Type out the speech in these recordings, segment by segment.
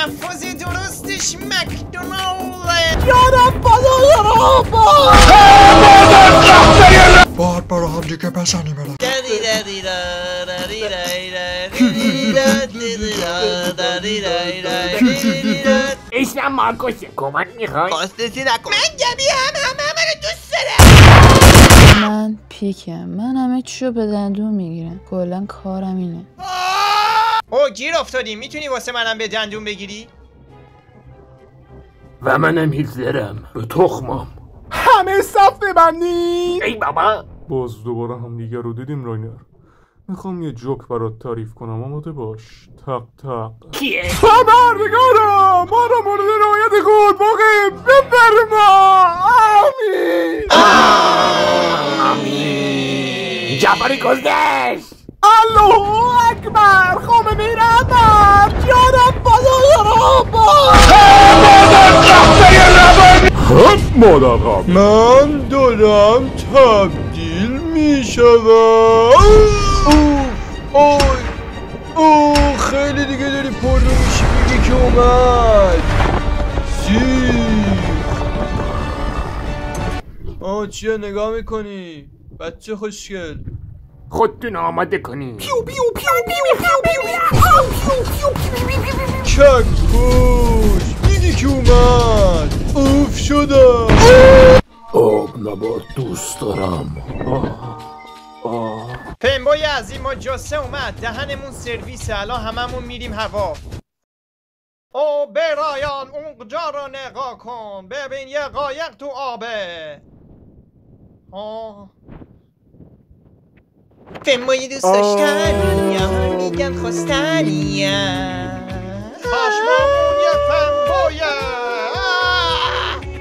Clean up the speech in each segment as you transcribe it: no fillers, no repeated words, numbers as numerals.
تلفظ درستش مکدونالد. یادم باید برا هم دیگه بزنی برم. اسمم مارکوسه، کمک میخوای؟ خواستسی نکن. من گبیم، همه رو دوست دارم. من پیکم، من همه چیو به دندون میگیرم، کلا کارم اینه. او گیر افتادی، میتونی واسه منم به دندون بگیری؟ و منم هیتلرم، به تخمم. همه صف ببندی. ای بابا باز دوباره هم دیگه رو دیدیم راینر. میخوام یه جوک برات تعریف کنم، آماده باش. تق تق. کیه؟ خبردگارم ما رو مورد رعایت خود واقع بفرما. آمین. جعفری گذشت. الله اکبر. خامنه‌ای رحمت. یادم مادر قبل من دارم تبدیل میشوم. اوه خیلی دیگه داری پر رو میشی. میگه که اومد چیه نگاه میکنی بچه خوشگل؟ خودتون آماده کنی. چک پوش. میگه که اومد. اوف شدم. آب نبات دوست دارم. پنبای عظیم ما جاسه اومد. دهنمون سرویسه. الان هممون میریم هوا. او برایان اونجا رو نگاه کن. ببین یه قایق تو آبه. پنبای دوست داشتنیم. میگن خواستنیم. پشمامون یه پنبایه.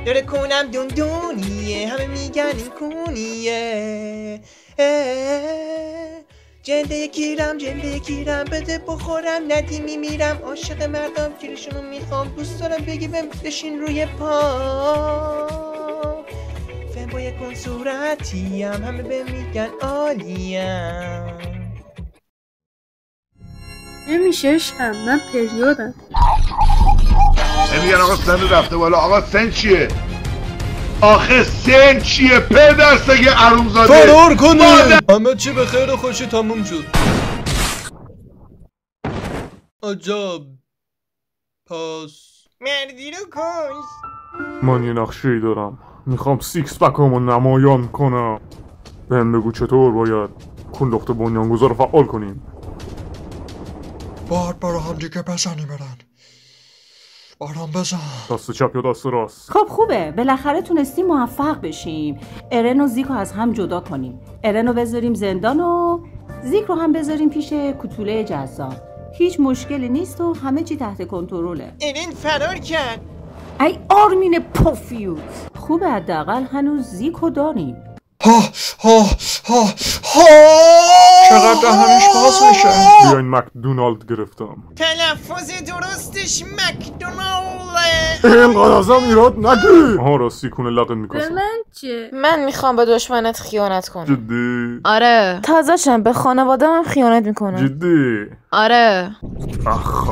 داره کنم دونیه. همه میگن این کونیه. جنده گیرم بده بخورم ندی میمیرم. عاشق مردم گیرشونو میخوام. دوست دارم بگی بشین روی پا. فهم با یکون صورتیم. همه به میگن عالیم. نمیشه عشقم، من پریودم. نمیگن آقا سن رفته بالا. آقا سن چیه؟ آخه سن چیه؟ پدر سگه عرومزاده فرار کنه. همه چی به خیر و خوشی تموم شد. عجب. پس مردی رو کش. من یه نقشه‌ای دارم. میخوام سیکس پکمو نمایان کنم. بهم بگو چطور باید کندخت بنیانگذار رو فعال کنیم. باید برا هم دیگه بزنی برن. برام بزن. دست چپ یا دست راست؟ خب خوبه، بالاخره تونستیم موفق بشیم. ارن و زیک رو از هم جدا کنیم. ارن رو بذاریم زندان و زیک رو هم بذاریم پیش کوتوله جذاب. هیچ مشکلی نیست و همه چی تحت کنترله. ارن فرار کرد. ای آرمین پوفیوز. خوبه حداقل هنوز زیک رو داریم. چقدر دهنش باز میشه. بیاین مکدونالد گرفتم. تلفظ درستش مکدونالد. اینقدر ازم ایراد نگیر. آها راستی کنه لقن به میکاسم. من چه؟ من میخوام به دشمنت خیانت کنم. جدی؟ آره. تازه‌شم به خانواده‌ام خیانت میکنم. جدی؟ آره. آخ